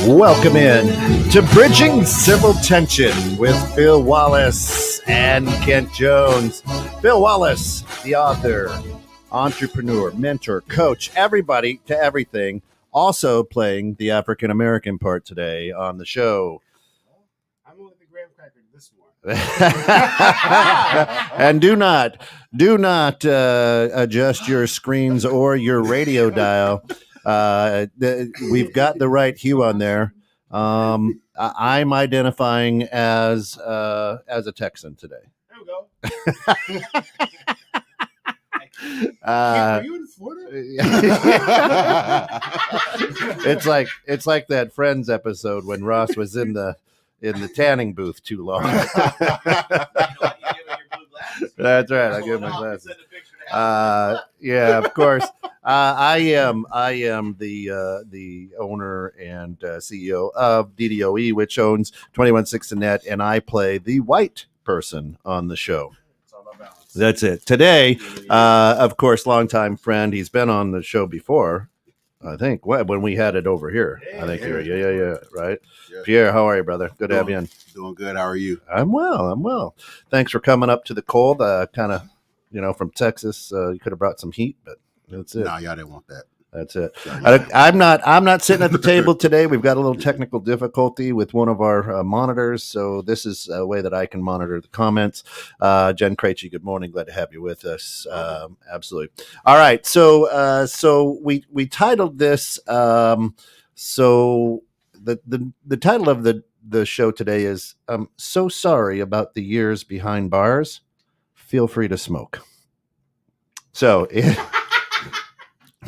Welcome in to Bridging Civil Tension with Phil Wallace and Kent Jones. Phil Wallace, the author, entrepreneur, mentor, coach, everybody to everything, also playing the African American part today on the show. I'm only the graham cracker this morning. And do not adjust your screens or your radio dial. We've got the right hue on there. I'm identifying as a Texan today. There we go. Are you in Florida? It's like that Friends episode when Ross was in the tanning booth too long. That's right. I give my glasses. Yeah, of course. I am the owner and CEO of DDOE, which owns 216 Net, and I play the white person on the show. That's it. Today, of course, longtime friend. He's been on the show before, I think, when we had it over here. I think you're, yeah, right? Yeah. Pierre, how are you, brother? Good to have you in. Doing good. How are you? I'm well. Thanks for coming up to the cold. Kind of, from Texas. You could have brought some heat, but that's it. No, y'all didn't want that. That's it. I'm not sitting at the table today. We've got a little technical difficulty with one of our monitors, so this is a way that I can monitor the comments. Jen Krejci, good morning. Glad to have you with us. Absolutely. All right. So we titled this. So the title of the show today is "So Sorry About the Years Behind Bars. Feel free to smoke." So.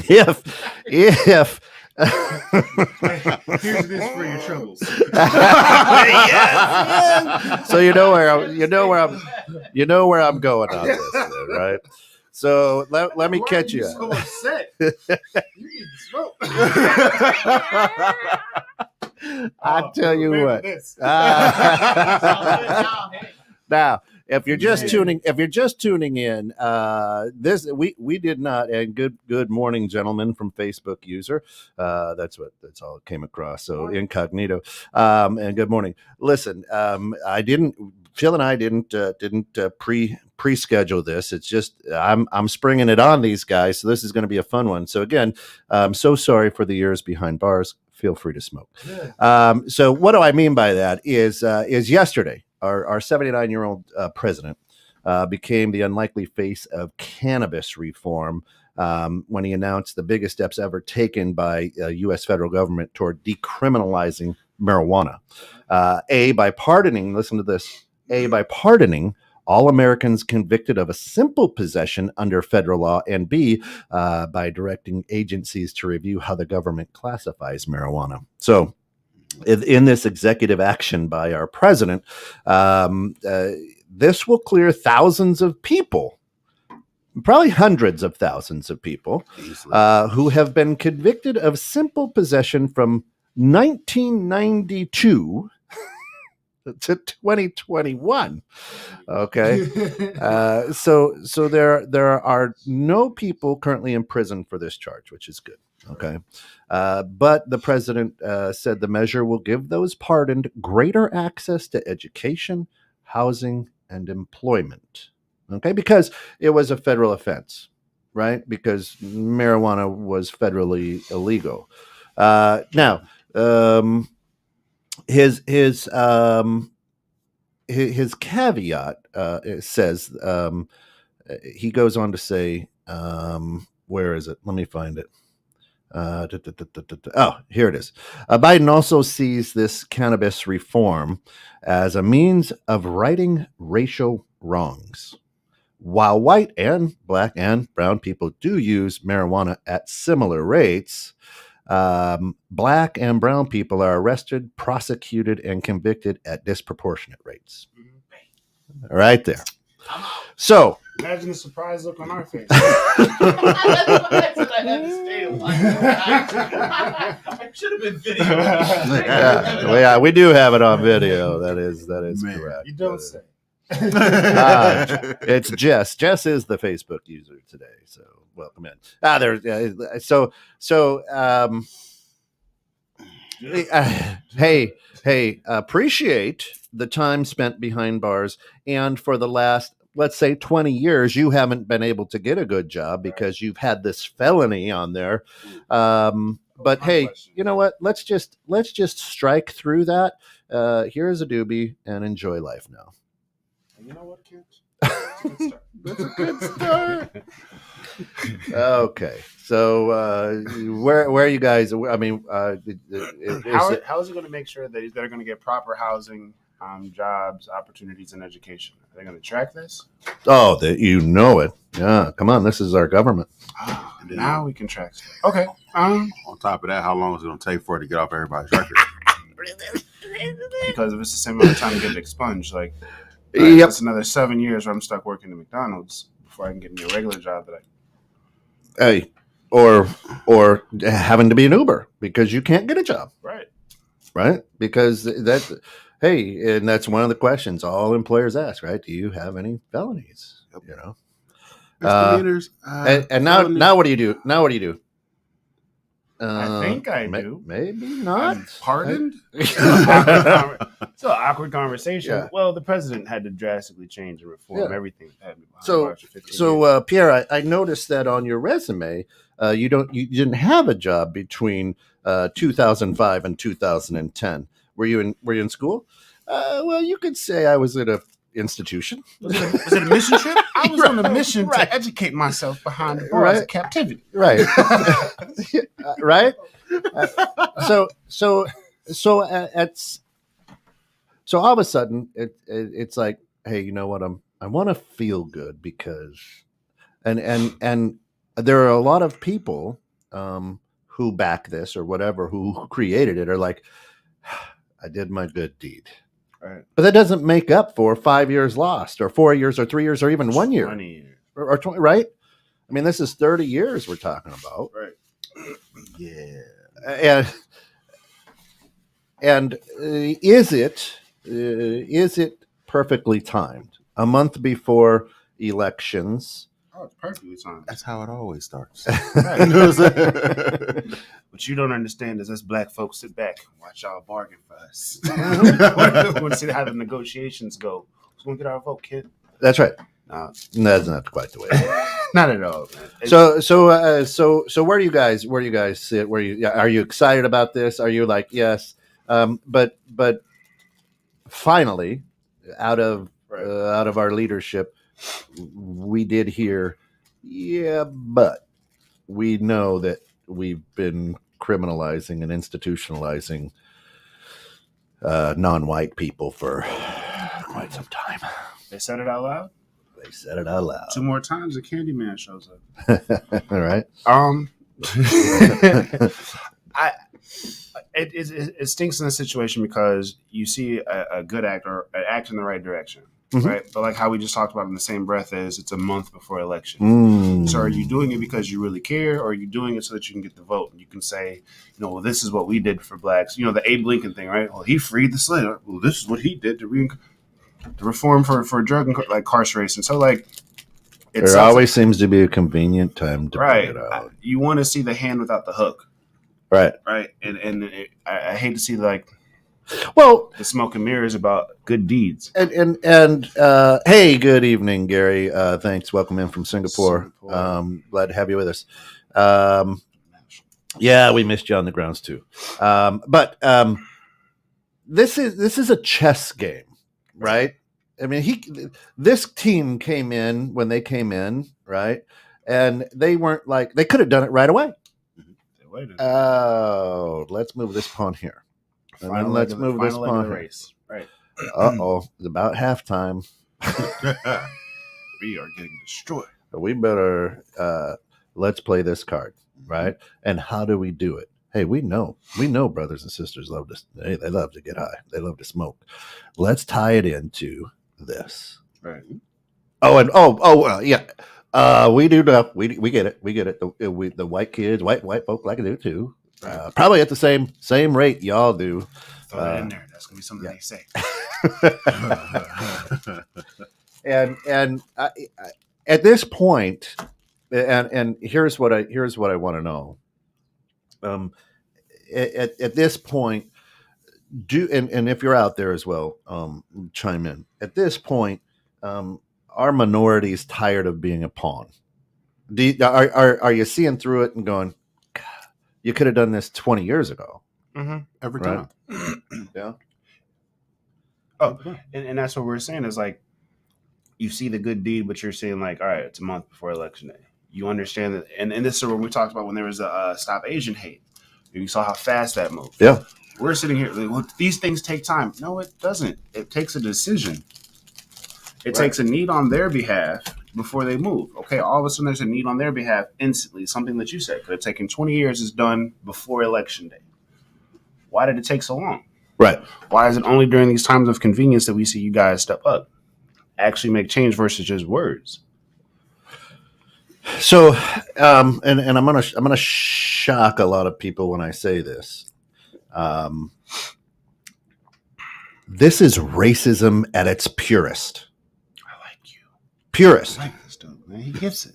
If here's this for your troubles. Yes. So you know where I'm going on this, right? So let me catch you. So upset. You need to smoke. I tell you what. Now, if you're just tuning in, this we did not. And good morning, gentlemen, from Facebook user. That's all it came across. So incognito. And good morning. Listen, Phil and I didn't pre-schedule this. It's just I'm springing it on these guys. So this is going to be a fun one. So again, I'm so sorry for the years behind bars. Feel free to smoke. So what do I mean by that is yesterday. Our 79-year-old president became the unlikely face of cannabis reform when he announced the biggest steps ever taken by U.S. federal government toward decriminalizing marijuana. By pardoning all Americans convicted of a simple possession under federal law, and B, by directing agencies to review how the government classifies marijuana. So, in this executive action by our president, this will clear thousands of people, probably hundreds of thousands of people, who have been convicted of simple possession from 1992 to 2021. Okay. So there are no people currently in prison for this charge, which is good. Okay. But the president said the measure will give those pardoned greater access to education, housing, and employment. Okay. Because it was a federal offense, right? Because marijuana was federally illegal. Now, his caveat says, he goes on to say, where is it? Let me find it. Oh, here it is. Biden also sees this cannabis reform as a means of righting racial wrongs. While white and black and brown people do use marijuana at similar rates, black and brown people are arrested, prosecuted, and convicted at disproportionate rates. Right there. So Imagine the surprise look on our face. I should have been video. yeah, we do have it on video. That is Man, correct. You don't say. It's Jess. Jess is the Facebook user today, so welcome in. Hey, appreciate the time spent behind bars, and for the last, let's say, 20 years, you haven't been able to get a good job because you've had this felony on there. But hey, you know what? Let's just strike through that. Here's a doobie and enjoy life now. You know what, kids? That's a good start. Okay, so where are you guys? I mean, How is it going to make sure that they're going to get proper housing, jobs, opportunities, and education? Are they going to track this? Oh, you know it. Yeah, come on. This is our government. Now we can track stuff. Okay. On top of that, how long is it going to take for it to get off everybody's record? Because if it's the same amount of time to get it expunged, like, Yep. it's another 7 years where I'm stuck working at McDonald's before I can get me a regular job that Hey, or having to be an Uber because you can't get a job, right? Because that's and that's one of the questions all employers ask, right? Do you have any felonies? You know, Misdemeanors. and now what do you do? Now what do you do? I think I do. Maybe not. I'm pardoned? It's an awkward conversation. Yeah. Well, the president had to drastically change and reform everything. That had me behind bars for 15 years. Pierre, I noticed that on your resume, you didn't have a job between 2005 and 2010. Were you in school? Well, you could say I was at a institution. Was it a mission trip? I was on a mission to educate myself behind the bars of captivity. Right. Right. So all of a sudden it's like, hey, you know what? I want to feel good because, and there are a lot of people who back this or whatever who created it are like, I did my good deed. Right. But that doesn't make up for 5 years lost or 4 years or 3 years or even 1 year 20 years. or 20, right? I mean, this is 30 years we're talking about. Right. Yeah. And is it perfectly timed? A month before elections. Oh, it's perfectly timed. That's how it always starts. Right. You know what I'm saying? What you don't understand is us black folks sit back and watch y'all bargain for us. We want to see how the negotiations go. Who's going to get our vote, kid? That's right. No, That's not quite the way. not at all, man. So where do you guys sit? Are you excited about this? Are you like, yes? But finally, out of our leadership, we did hear, but we know that we've been criminalizing and institutionalizing non-white people for quite some time. They said it out loud? They said it out loud. 2 more times, the Candyman shows up. All right. It stinks in this situation because you see a good actor act in the right direction, right? But like how we just talked about in the same breath is it's a month before election. So are you doing it because you really care, or are you doing it so that you can get the vote? And you can say, well, this is what we did for blacks. The Abe Lincoln thing, right? Well, he freed the slave. Well, this is what he did to reform for drug incarceration. So like, there always seems to be a convenient time to bring it out. You want to see the hand without the hook. Right. And I hate to see the smoke and mirrors about good deeds. And hey, good evening, Gary. Thanks. Welcome in from Singapore. Glad to have you with us. Yeah, we missed you on the grounds too. But this is a chess game, right? I mean, this team came in when they came in, right? And they weren't they could have done it right away. Oh, let's move this pawn here. And then let's move this pawn here. Right. It's about halftime. We are getting destroyed. We better let's play this card, right? And how do we do it? Hey, we know brothers and sisters love to they love to get high. They love to smoke. Let's tie it into this. Right. Well, yeah. We do know. We get it. We get it. The white kids, white folk like to do too. Probably at the same rate y'all do. Throw that in there. That's gonna be something they say. And at this point, and here's what I want to know. At this point, and if you're out there as well, chime in. At this point, are minorities tired of being a pawn? Are you seeing through it and going, God, you could have done this 20 years ago? Every Right. time. Yeah. Oh, and that's what we're saying is like, you see the good deed, but you're saying like, all right, it's a month before election day. You understand that, and this is what we talked about when there was a Stop Asian Hate. You saw how fast that moved. Yeah. We're sitting here. Like, well, these things take time. No, it doesn't. It takes a decision. It takes a need on their behalf before they move. Okay, all of a sudden there's a need on their behalf instantly. Something that you said could have taken 20 years is done before election day. Why did it take so long? Right. Why is it only during these times of convenience that we see you guys step up, actually make change versus just words? So, and I'm gonna shock a lot of people when I say this. This is racism at its purest. I like you. Purest. I like this dude, man. He gets it.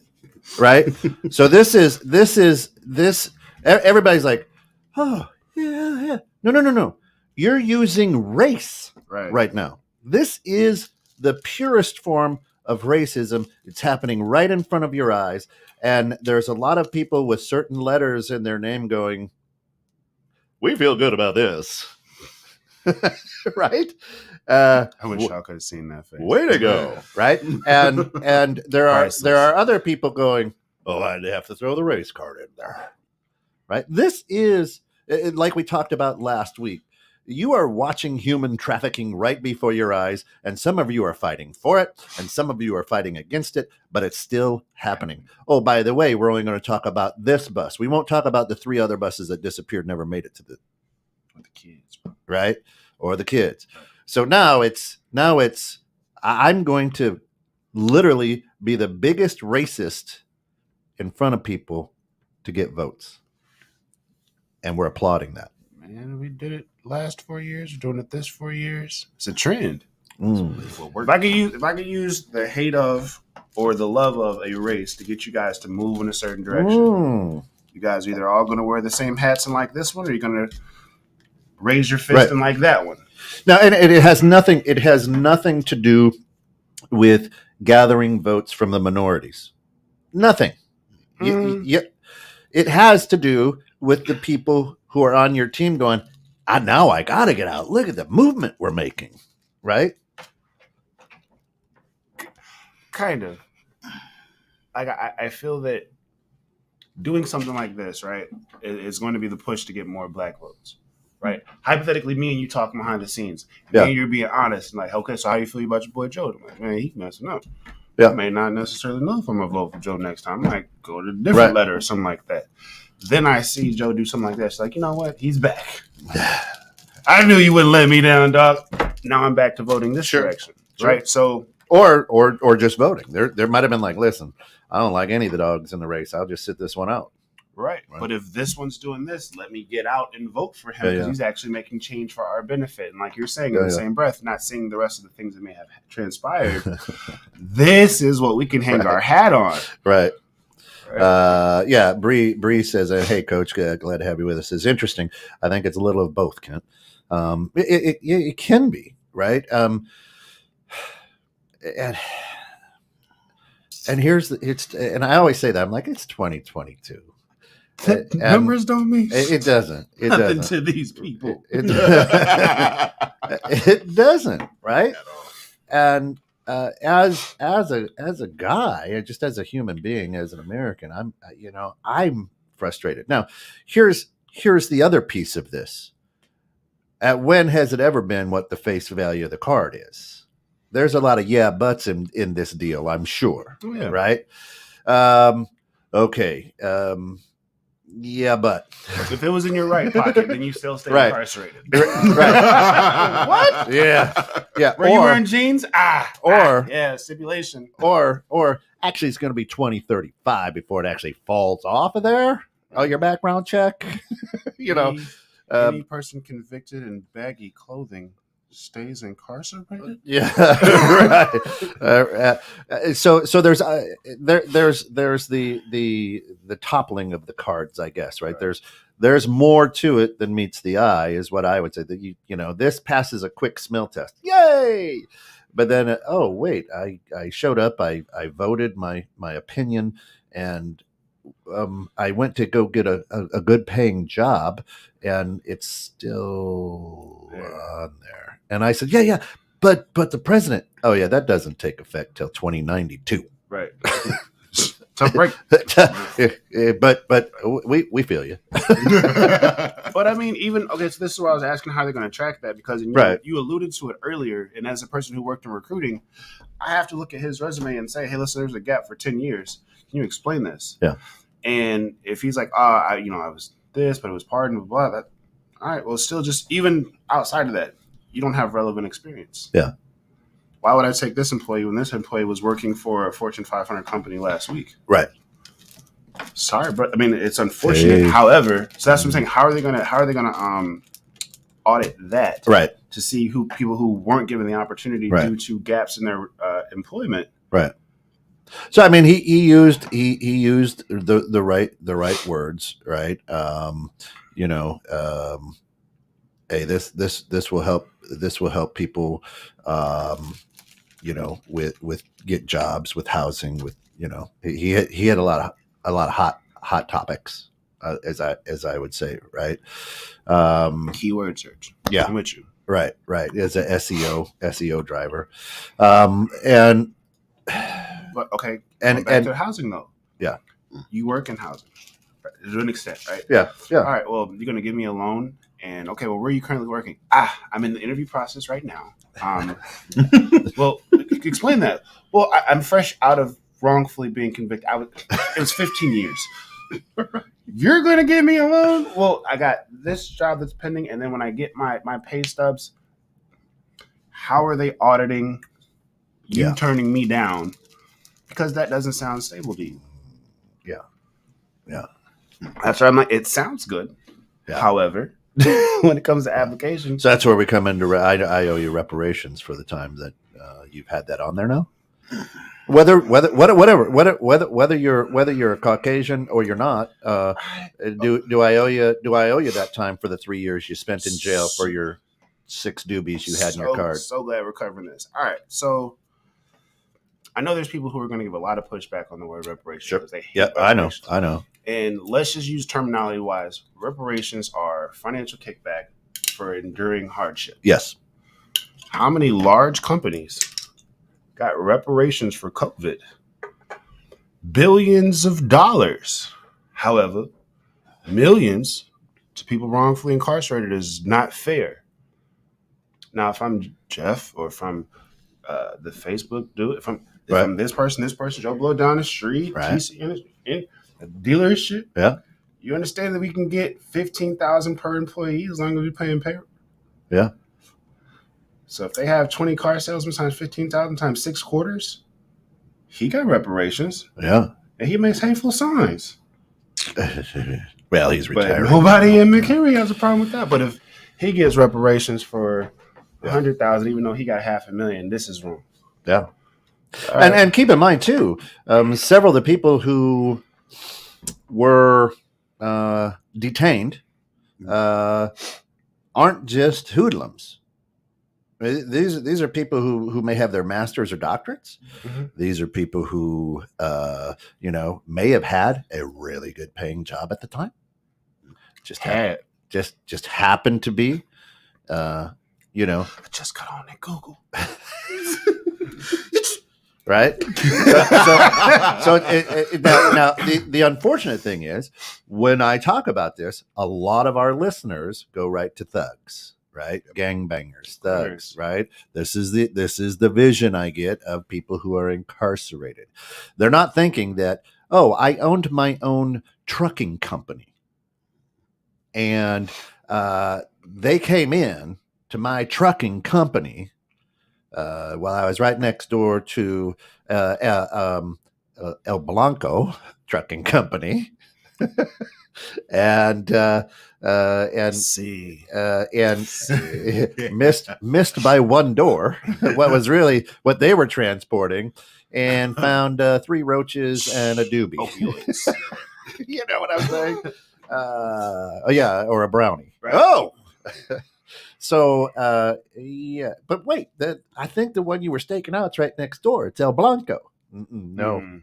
Right. So this. Everybody's like, oh yeah. No. You're using race right now. This is the purest form of racism. It's happening right in front of your eyes. And there's a lot of people with certain letters in their name going, we feel good about this. Right? I wish y'all could have seen that face. Way to go. Right? And there are other people going, oh, I'd have to throw the race card in there. Right? This is, like we talked about last week, you are watching human trafficking right before your eyes, and some of you are fighting for it, and some of you are fighting against it, but it's still happening. Oh, by the way, we're only going to talk about this bus. We won't talk about the 3 other buses that disappeared, never made it to the kids, right? Or the kids. So now it's I'm going to literally be the biggest racist in front of people to get votes. And we're applauding that. Man, we did it last 4 years. We're doing it this 4 years. It's a trend. Mm. If I could use the hate of or the love of a race to get you guys to move in a certain direction, you guys are either all going to wear the same hats and like this one, or you're going to raise your fist and like that one. Now, and it has nothing. It has nothing to do with gathering votes from the minorities. Nothing. It has to do with the people who are on your team going, now I got to get out. Look at the movement we're making, right? Kind of. I feel that doing something like this, right, is going to be the push to get more black votes, right? Hypothetically, me and you talking behind the scenes, and you're being honest, and like, okay, so how you feel about your boy Joe? I'm like, man, he's messing up. I may not necessarily know if I'm going to vote for Joe next time. I might go to a different letter or something like that. Then I see Joe do something like that. It's like, you know what? He's back. I knew you wouldn't let me down, dog. Now I'm back to voting this direction, right? So, or just voting. There might have been like, listen, I don't like any of the dogs in the race. I'll just sit this one out. Right. But if this one's doing this, let me get out and vote for him because he's actually making change for our benefit. And like you're saying in the same breath, not seeing the rest of the things that may have transpired, this is what we can hang our hat on. Right. Bree says, hey, Coach, glad to have you with us. It's interesting. I think it's a little of both, Kent. It can be, right? And here's and I always say that. I'm like, it's 2022. Numbers don't mean it doesn't. It nothing doesn't. to these people. It doesn't, right? And as a guy, just as a human being, as an American, I'm frustrated. Now, here's the other piece of this. When has it ever been what the face value of the card is? There's a lot of buts in this deal, I'm sure. Oh, yeah. Right? Okay. Yeah, but If it was in your right pocket, then you still stay Right. incarcerated. right. What? Yeah. Were you wearing jeans? Yeah, stipulation. Or actually, it's going to be 2035 before it actually falls off of there. Oh, your background check. Any person convicted in baggy clothing stays incarcerated. Yeah, right. So there's the toppling of the cards, I guess. Right. There's more to it than meets the eye, is what I would say. That this passes a quick smell test. Yay! But then, oh wait, I showed up. I voted my opinion, and I went to go get a good paying job, and it's still on there. And I said, yeah, but the president. Oh yeah, that doesn't take effect till 2092. Right. Tough break. But we feel you. But I mean, so this is where I was asking how they're going to track that, because you alluded to it earlier, and as a person who worked in recruiting, I have to look at his resume and say, hey, listen, there's a gap for 10 years. Can you explain this? Yeah. And if he's like, I was this, but it was pardoned, blah, blah, all right, well, still, just even outside of that, you don't have relevant experience. Yeah. Why would I take this employee when this employee was working for a Fortune 500 company last week? Right. Sorry, but I mean, it's unfortunate. However, so that's what I'm saying. How are they gonna audit that? Right. To see people who weren't given the opportunity due to gaps in their employment. Right. So I mean, he used the right words, right? Hey, this will help people, with get jobs, with housing, with he had a lot of hot topics, as I would say, right? Keyword search. Yeah, I'm with you. Right. As a SEO driver, and. But okay, and back to housing though. Yeah, you work in housing to an extent, right? Yeah. All right. Well, you're gonna give me a loan, and okay. Well, where are you currently working? I'm in the interview process right now. Well, explain that. Well, I'm fresh out of wrongfully being convicted. It was 15 years. You're gonna give me a loan? Well, I got this job that's pending, and then when I get my pay stubs, how are they auditing you turning me down? Because that doesn't sound stable to you. Yeah. That's why I'm like, it sounds good. Yeah. However, when it comes to applications, so that's where we come into. I owe you reparations for the time that you've had that on there now. Whether you're a Caucasian or you're not, do I owe you that time for the 3 years you spent in jail for your 6 doobies you had in your card? So glad we're covering this. All right, so. I know there's people who are going to give a lot of pushback on the word reparations. Sure. They hate reparations. I know. And let's just use terminology wise. Reparations are financial kickback for enduring hardship. Yes. How many large companies got reparations for COVID? Billions of dollars. However, millions to people wrongfully incarcerated is not fair. Now, if I'm Jeff, or if I'm the Facebook dude, if I'm this person, Joe Blow down the street, TC in a dealership, you understand that we can get $15,000 per employee as long as we're paying payroll. Yeah. So if they have 20 car salesmen times 15,000 times 6 quarters, he got reparations. Yeah. And he makes hateful signs. Well, he's retired. But nobody in McHenry has a problem with that. But if he gets reparations for $100,000, even though he got $500,000, this is wrong. Yeah. And keep in mind too, several of the people who were detained aren't just hoodlums. These are people who may have their masters or doctorates. Mm-hmm. These are people who may have had a really good paying job at the time. Just happened to be. I just got on at Google. Right. Now the unfortunate thing is, when I talk about this, a lot of our listeners go right to thugs, right? Gangbangers, thugs, right? This is the vision I get of people who are incarcerated. They're not thinking that, I owned my own trucking company. and they came in to my trucking company while I was right next door to El Blanco Trucking Company, and See. missed by one door what they were transporting, and found 3 roaches and a doobie. Opioids. You know what I'm saying? Or a brownie. Right. Oh. So but wait, I think the one you were staking out is right next door. It's El Blanco. No.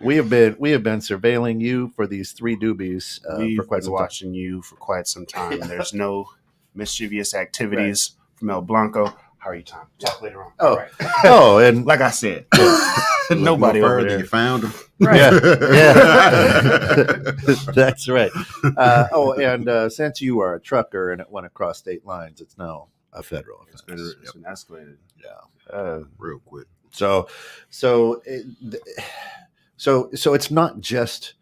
We have been surveilling you for these 3 doobies for quite been some watching you for quite some time. There's no mischievous activities from El Blanco. How are you, Tom? Talk later on. Oh, all right. And Like I said, nobody over there. You found them. Right. Yeah. That's right. And since you are a trucker and it went across state lines, it's now a federal offense. It's been escalated. Yeah. Real quick. So it's not just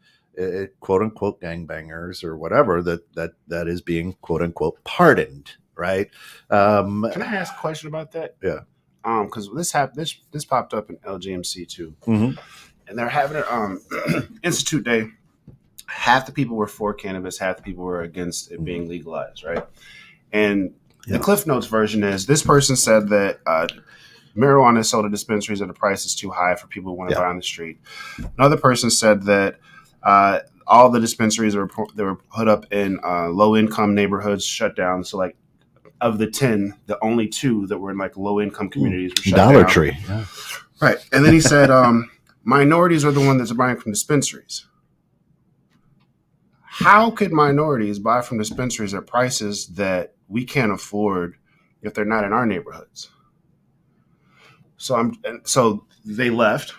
quote unquote gangbangers or whatever that is being quote unquote pardoned, right? Can I ask a question about that? Yeah. Because this popped up in LGMC too, Mm-hmm. and they're having it Institute Day. Half the people were for cannabis, half the people were against it being legalized, right? And the Cliff Notes version is this person said that marijuana is sold at dispensaries at a price that's too high for people who want to buy on the street. Another person said that all the dispensaries that were put up in low-income neighborhoods shut down. So, like, of the 10, the only 2 that were in, like, low-income communities were shut down. Dollar Tree. Yeah. Right. And then he said minorities are the ones that's buying from dispensaries. How could minorities buy from dispensaries at prices that we can't afford if they're not in our neighborhoods? So they left,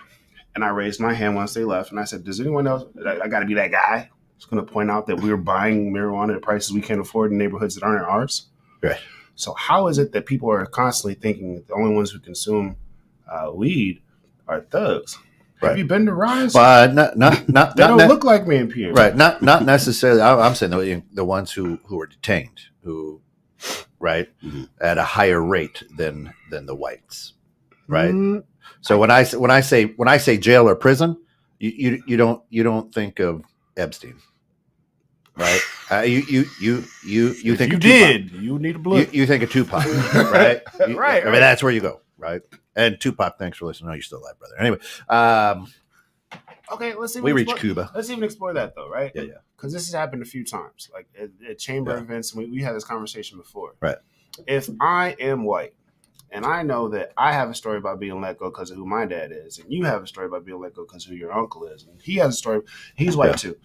and I raised my hand once they left, and I said, "Does anyone else? I got to be that guy who's going to point out that we're buying marijuana at prices we can't afford in neighborhoods that aren't ours." Right. So how is it that people are constantly thinking that the only ones who consume weed are thugs? Right. Have you been to Rise? Not they don't look like me in PM. Right. Not necessarily. I'm saying the ones who are detained, right, at a higher rate than the whites. Right. So when I say jail or prison, you don't think of Epstein, right? You think you did. You need a blood. You think of Tupac, right? Right. I mean, that's where you go, right? And Tupac, thanks for listening. No, you're still alive, brother. Anyway, okay. Let's see. We reached Cuba. Let's even explore that though, right? Yeah. Because this has happened a few times, like at chamber events. We had this conversation before. Right. If I am white, and I know that I have a story about being let go because of who my dad is, and you have a story about being let go because of who your uncle is, and he has a story. He's white too.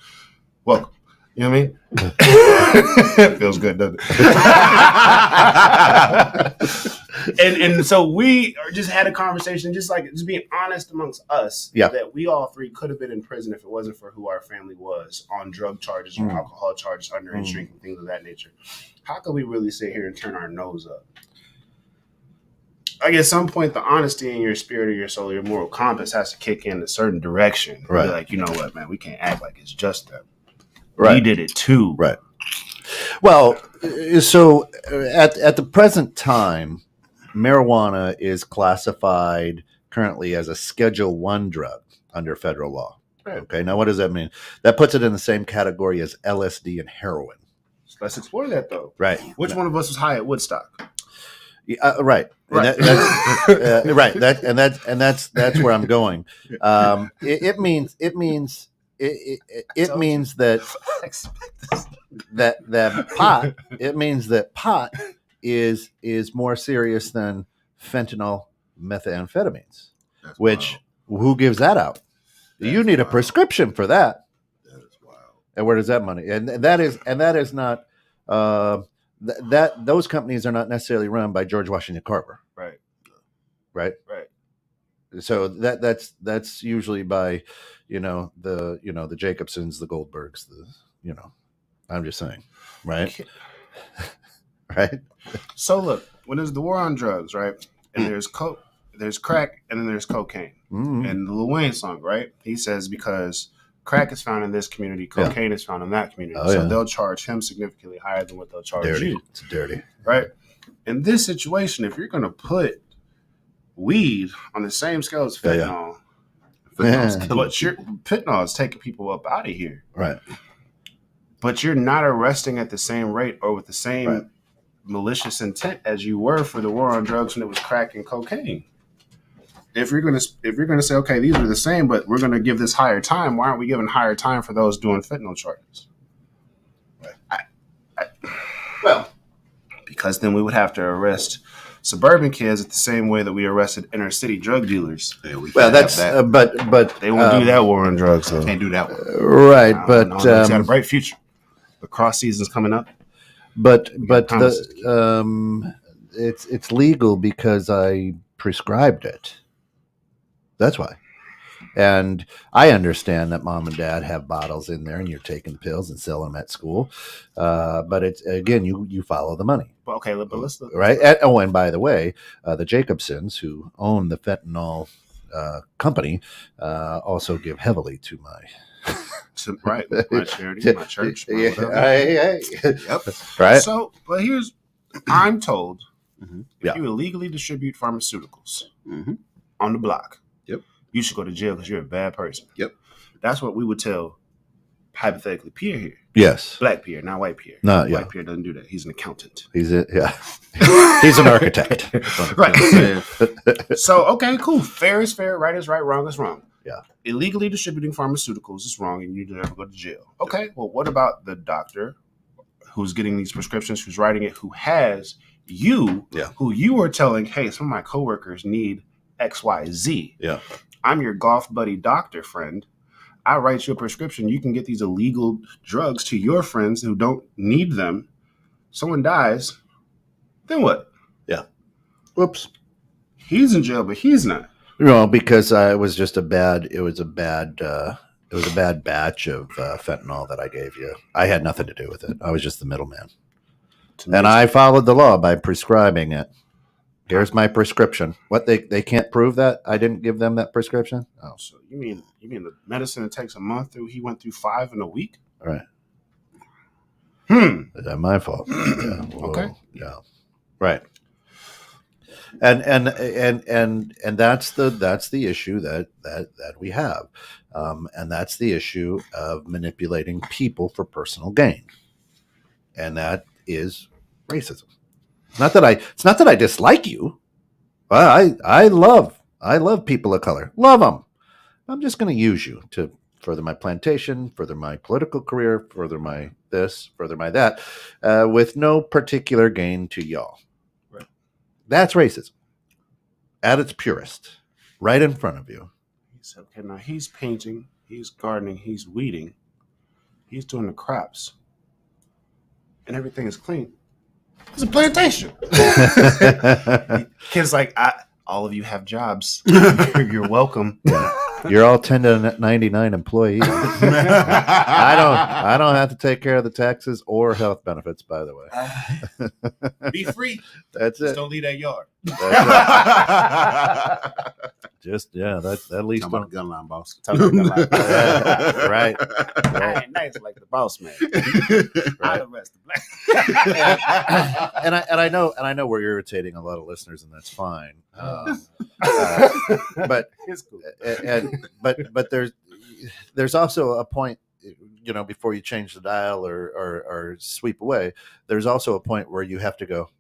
Welcome. You know what I mean? It feels good, doesn't it? and so we just had a conversation, just being honest amongst us, that we all 3 could have been in prison if it wasn't for who our family was on drug charges or alcohol charges, underage drinking, things of that nature. How could we really sit here and turn our nose up? Like at some point, the honesty in your spirit or your soul, your moral compass has to kick in a certain direction. Right. Be like, you know what, man, we can't act like it's just them. Right. We did it too. Right. Well, so at the present time, marijuana is classified currently as a Schedule I drug under federal law. Right. Okay. Now, what does that mean? That puts it in the same category as LSD and heroin. Let's explore that, though. Right. Which one of us was high at Woodstock? Right. Right. Right. That's where I'm going. It means that pot. It means that pot is more serious than fentanyl, methamphetamines. That's which wild. Who gives that out? You need a prescription for that. That is wild. And where does that money? And that is not. That those companies are not necessarily run by George Washington Carver. Right. So that's usually by, the Jacobsons, the Goldbergs, I'm just saying, right? Right. So look, when there's the war on drugs, right, and there's crack, and then there's cocaine, and the Lil Wayne song, right? He says because crack is found in this community, cocaine is found in that community. Oh, so yeah. they'll charge him significantly higher than what they'll charge you. It's dirty. Right? In this situation, if you're going to put weed on the same scale as fentanyl, fentanyl is taking people up out of here. Right. But you're not arresting at the same rate or with the same malicious intent as you were for the war on drugs when it was crack and cocaine. If you're gonna say, okay, these are the same, but we're gonna give this higher time, why aren't we giving higher time for those doing fentanyl charges? Well, because then we would have to arrest suburban kids at the same way that we arrested inner city drug dealers. Yeah, Well, that's but they won't do that war on drugs. Though. Can't do that one. Right, but he's got a bright future. The cross season's coming up. But it's legal because I prescribed it. That's why. And I understand that mom and dad have bottles in there and you're taking pills and selling them at school. But it's, again, you follow the money. Okay, but let's look. Right. And by the way, the Jacobsons, who own the fentanyl company, also give heavily to my my charity, my church. Hey. Yep. Right. So, but I'm told Mhm. if you illegally distribute pharmaceuticals on the block, you should go to jail because you're a bad person. Yep. That's what we would tell, hypothetically, Pierre here. Yes. Black Pierre, not white Pierre. White Pierre doesn't do that. He's an accountant. He's an architect. Right. So, okay, cool. Fair is fair. Right is right. Wrong is wrong. Yeah. Illegally distributing pharmaceuticals is wrong and you never go to jail. Okay. Well, what about the doctor who's getting these prescriptions, who's writing it, who has you, who you are telling, hey, some of my coworkers need X, Y, Z. Yeah. I'm your golf buddy doctor friend. I write you a prescription. You can get these illegal drugs to your friends who don't need them. Someone dies. Then what? Yeah. Whoops. He's in jail, but he's not. No, because it was just a bad batch of fentanyl that I gave you. I had nothing to do with it. I was just the middleman. And I followed the law by prescribing it. Here's my prescription. What, they can't prove that I didn't give them that prescription? Oh, so you mean the medicine that takes a month through? He went through 5 in a week. Right. Is that my fault? Yeah. Okay. Yeah. Right. And that's the issue that we have, and that's the issue of manipulating people for personal gain, and that is racism. It's not that I dislike you. I love people of color. Love them. I'm just going to use you to further my plantation, further my political career, further my this, further my that, with no particular gain to y'all. Right. That's racism at its purest, right in front of you. He said, okay, now he's painting, he's gardening, he's weeding, he's doing the crops, and everything is clean. It's a plantation. Kids like, all of you have jobs. You're welcome. Yeah. You're all 1099 employees. I don't have to take care of the taxes or health benefits, by the way. Be free. That's Just it. don't leave that yard. Just that least Talking about the gun line, boss. Right. I ain't nice like the boss man. Right. I'll arrest the black. and I know we're irritating a lot of listeners, and that's fine. But It's cool. but there's also a point, before you change the dial or sweep away. There's also a point where you have to go,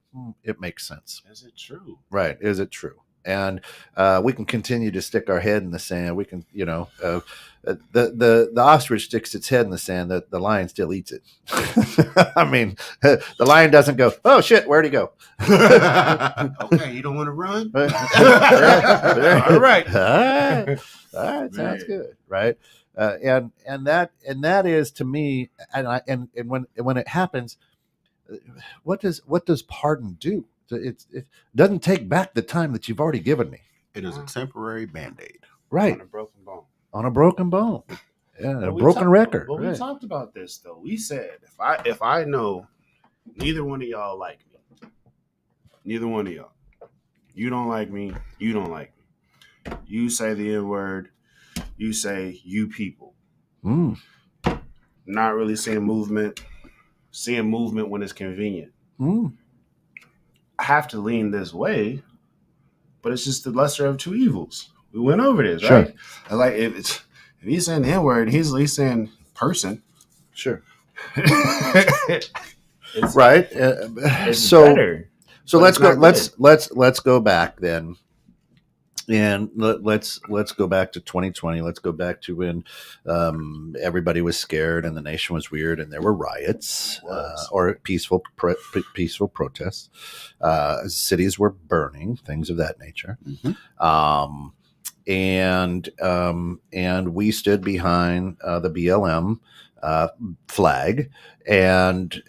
it makes sense. Is it true? Right. Is it true? And we can continue to stick our head in the sand. We can, the ostrich sticks its head in the sand. The lion still eats it. I mean, the lion doesn't go, oh shit, where'd he go? Okay, you don't want to run? All right. All right, sounds good, right? And that is, to me, and when it happens, what does pardon do? It doesn't take back the time that you've already given me. It is a temporary Band-Aid. Right. On a broken bone. On a broken bone. Yeah, But a broken record. But Right. we talked about this though. We said if I know neither one of y'all like me, neither one of y'all, you don't like me, you don't like me. You say the N-word, you say you people. Mm. Not really seeing movement when it's convenient. Mm. I have to lean this way, but it's just the lesser of two evils. We went over this, Sure. right? Like if he's saying the N-word, he's saying person. Sure. it's Right. it's So better. so but let's it's go. not Let's go back then, and let's go back to 2020. Let's go back to when everybody was scared and the nation was weird and there were riots or peaceful protests. Cities were burning, things of that nature. Mhm. And we stood behind the BLM flag, and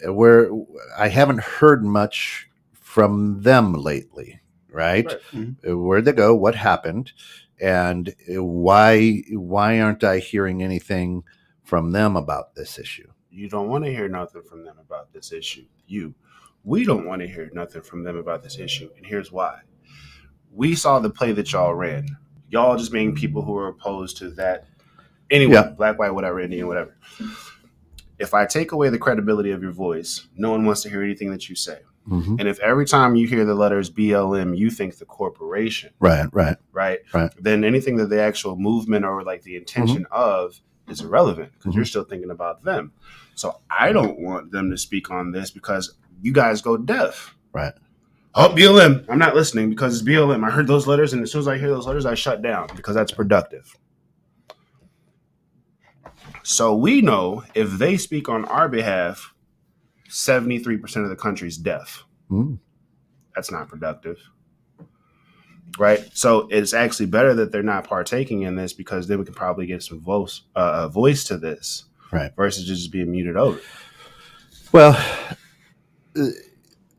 I haven't heard much from them lately, right? Where'd they go? What happened? And why aren't I hearing anything from them about this issue? You don't want to hear nothing from them about this issue. We don't want to hear nothing from them about this issue, and here's why. We saw the play that y'all ran. Y'all just being people who are opposed to that. Anyway, Yeah. black, white, whatever, Indian, whatever. If I take away the credibility of your voice, no one wants to hear anything that you say. Mm-hmm. And if every time you hear the letters BLM, you think the corporation, Right. then anything that the actual movement or like the intention of is irrelevant because you're still thinking about them. So I don't want them to speak on this because you guys go deaf. Right. Oh, BLM. I'm not listening because it's BLM. I heard those letters, and as soon as I hear those letters, I shut down because that's productive. So we know if they speak on our behalf, 73% of the country's deaf. That's not productive. Right? So it's actually better that they're not partaking in this because then we can probably get some voice to this. Right. Versus just being muted over. Well,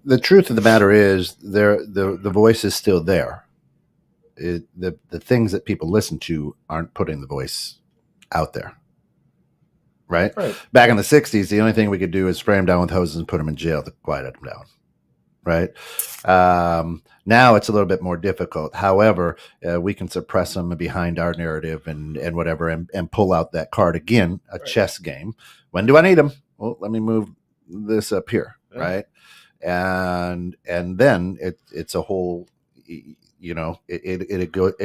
the truth of the matter is the voice is still there. The things that people listen to aren't putting the voice out there. Right? Back in the 60s, the only thing we could do is spray them down with hoses and put them in jail to quiet them down. Right? Now it's a little bit more difficult. However, we can suppress them behind our narrative and whatever and pull out that card again, a chess game. When do I need them? Well, let me move this up here. Right? And then it's a whole, it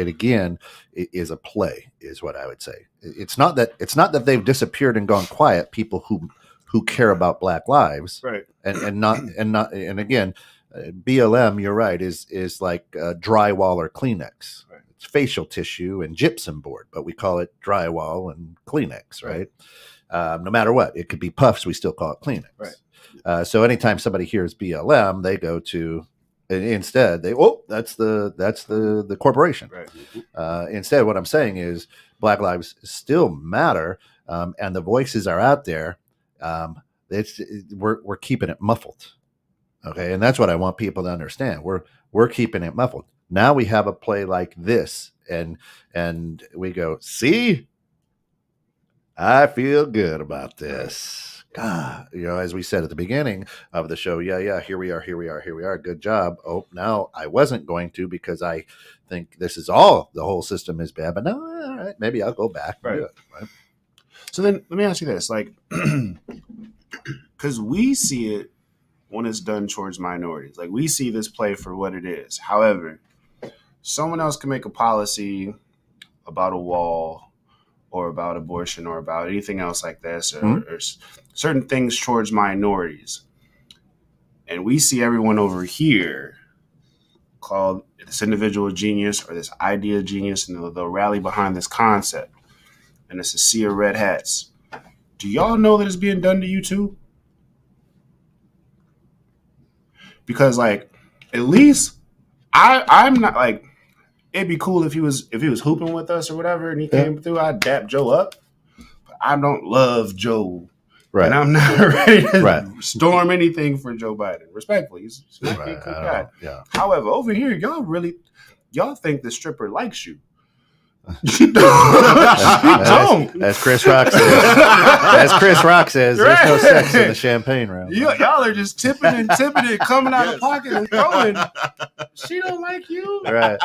again is a play, is what I would say. It's not that they've disappeared and gone quiet. People who care about Black lives, right? And again, BLM, you're right, is like drywall or Kleenex. Right. It's facial tissue and gypsum board, but we call it drywall and Kleenex, right? No matter what, it could be puffs. We still call it Kleenex. Right. So anytime somebody hears BLM, they go to instead that's the corporation. Right. Instead, what I'm saying is Black lives still matter, and the voices are out there. We're keeping it muffled. Okay, and that's what I want people to understand. We're keeping it muffled. Now we have a play like this, and we go, see, I feel good about this. God, as we said at the beginning of the show, here we are. Good job. Oh, now I wasn't going to because I think this is the whole system is bad. But no, all right, maybe I'll go back and do it. Right? So then let me ask you this, like, because we see it when it's done towards minorities. Like, we see this play for what it is. However, someone else can make a policy about a wall or about abortion or about anything else like this or certain things towards minorities. And we see everyone over here called this individual genius or this idea genius, and they'll rally behind this concept. And it's a sea of red hats. Do y'all know that it's being done to you too? Because, like, at least I'm not like, it'd be cool if he was hooping with us or whatever and he came through, I'd dap Joe up. But I don't love Joe. Right. And I'm not ready to storm anything for Joe Biden. Respectfully. He's not being a cool guy. Yeah. However, over here, y'all think the stripper likes you. She don't. As Chris Rock says, there's no sex in the champagne round. Y'all are just tipping and coming out of pocket and throwing. She don't like you. Right.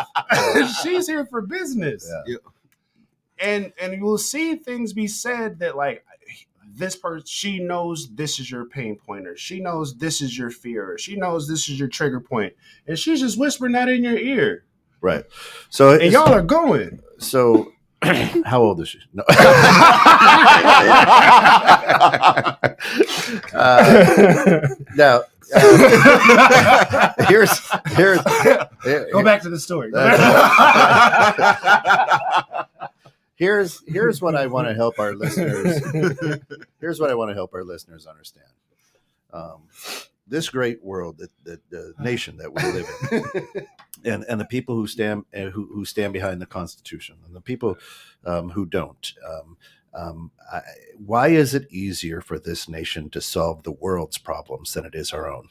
She's here for business. Yeah. and you will see things be said that like this person, she knows this is your pain pointer, she knows this is your fear, she knows this is your trigger point, and she's just whispering that in your ear, right? So and y'all are going. So how old is she? No. Now here's Go back to the story. Here's what I want to help our listeners. Here's what I want to help our listeners understand. This great world, the nation that we live in, and the people who stand behind the Constitution, and the people who don't. Why is it easier for this nation to solve the world's problems than it is our own?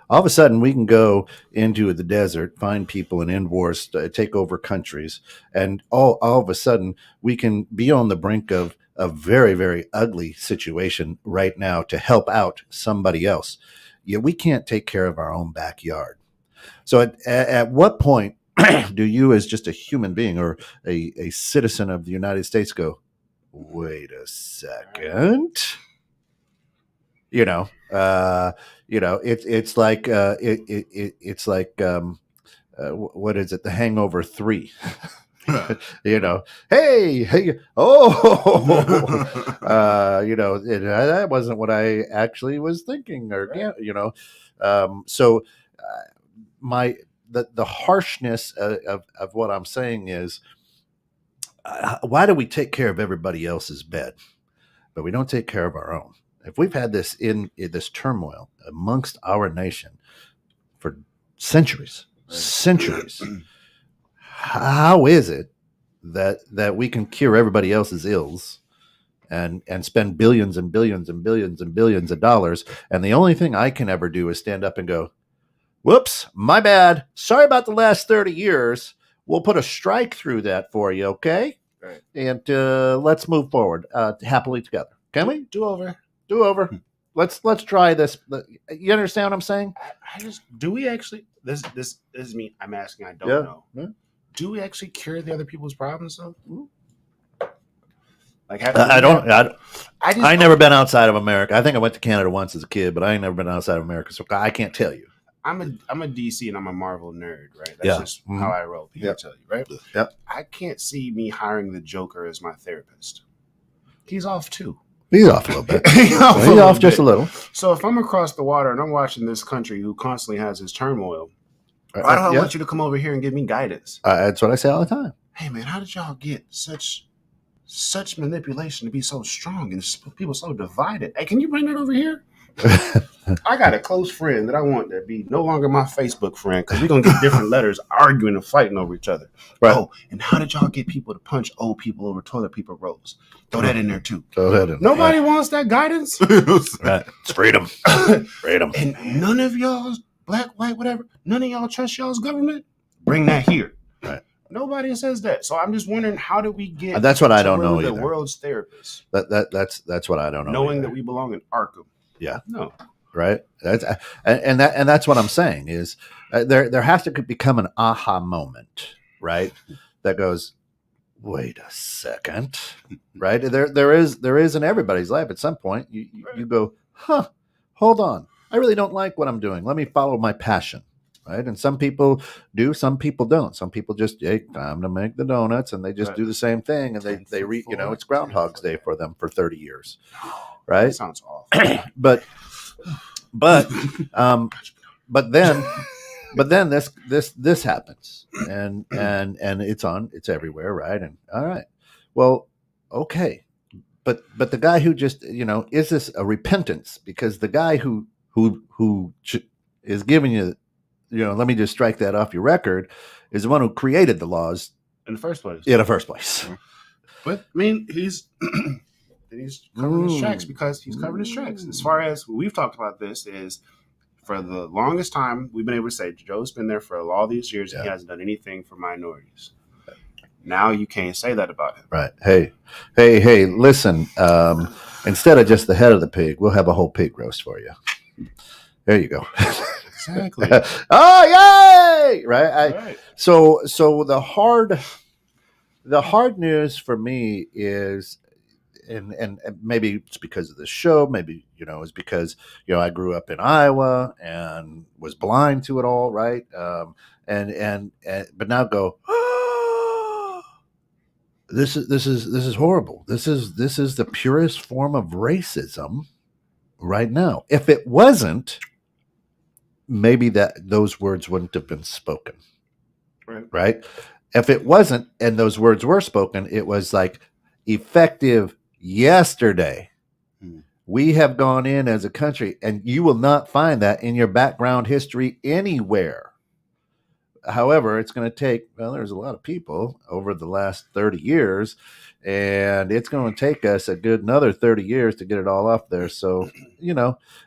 All of a sudden, we can go into the desert, find people and end wars, take over countries, and all of a sudden, we can be on the brink of a very, very ugly situation right now to help out somebody else. Yet we can't take care of our own backyard. So at what point do you, as just a human being or a citizen of the United States, go, wait a second? It's like what is it? The Hangover 3. Hey, that wasn't what I actually was thinking, or the harshness of what I'm saying is, why do we take care of everybody else's bed, but we don't take care of our own? If we've had this in this turmoil amongst our nation for centuries, how is it that we can cure everybody else's ills and spend billions and billions and billions and billions of dollars, and the only thing I can ever do is stand up and go, whoops, my bad. Sorry about the last 30 years. We'll put a strike through that for you, okay? Right. And let's move forward happily together. Can we? Do over. Let's try this. You understand what I'm saying? Do we actually? This is me. I'm asking. I don't know. Yeah. Do we actually cure the other people's problems though? Like, I never been outside of America. I think I went to Canada once as a kid, but I ain't never been outside of America, so I can't tell you. I'm a DC and I'm a Marvel nerd, right? That's just how I roll. People tell you, right? Yep. I can't see me hiring the Joker as my therapist. He's off too. He's off a little bit. He's off just a little. So if I'm across the water and I'm watching this country who constantly has this turmoil, why do I want you to come over here and give me guidance? That's what I say all the time. Hey man, how did y'all get such manipulation to be so strong and people so divided? Hey, can you bring that over here? I got a close friend that I want to be no longer my Facebook friend because we're going to get different letters arguing and fighting over each other. Right. Oh, and how did y'all get people to punch old people over toilet paper rolls? Throw that in there too. Nobody wants that guidance. Right. It's freedom. Freedom. And none of y'all's black, white, whatever, none of y'all trust y'all's government? Bring that here. Right. Nobody says that. So I'm just wondering, how do we get that's what I don't know the either. World's therapist? That's what I don't know. Knowing either. that we belong in Arkham. Yeah. No. Right. That's what I'm saying is there has to become an aha moment, right? That goes, wait a second, right? There is in everybody's life at some point you go, hold on, I really don't like what I'm doing. Let me follow my passion, right? And some people do, some people don't. Some people just time to make the donuts, and they just do the same thing, and they it's Groundhog's Day for them for 30 years, right? That sounds awful. But then this happens, and it's everywhere, right? And all right, well, okay, but the guy who just is this a repentance? Because the guy who is giving you, let me just strike that off your record, is the one who created the laws in the first place. In the first place. But I mean, he's covering his tracks because he's covering his tracks. As far as we've talked about this is, for the longest time, we've been able to say Joe's been there for all these years and he hasn't done anything for minorities. Now you can't say that about him. Right. Hey, listen, instead of just the head of the pig, we'll have a whole pig roast for you. There you go. Exactly. Oh, yay! Right. So the hard The hard news for me is, and maybe it's because of the show, maybe it's because I grew up in Iowa and was blind to it all, right? And but now go, this is horrible. This is the purest form of racism right now. If it wasn't, maybe those words wouldn't have been spoken, right? If it wasn't, and those words were spoken, it was like effective yesterday. We have gone in as a country, and you will not find that in your background history anywhere. However, it's going to take, there's a lot of people over the last 30 years, and it's going to take us a good another 30 years to get it all up there. So,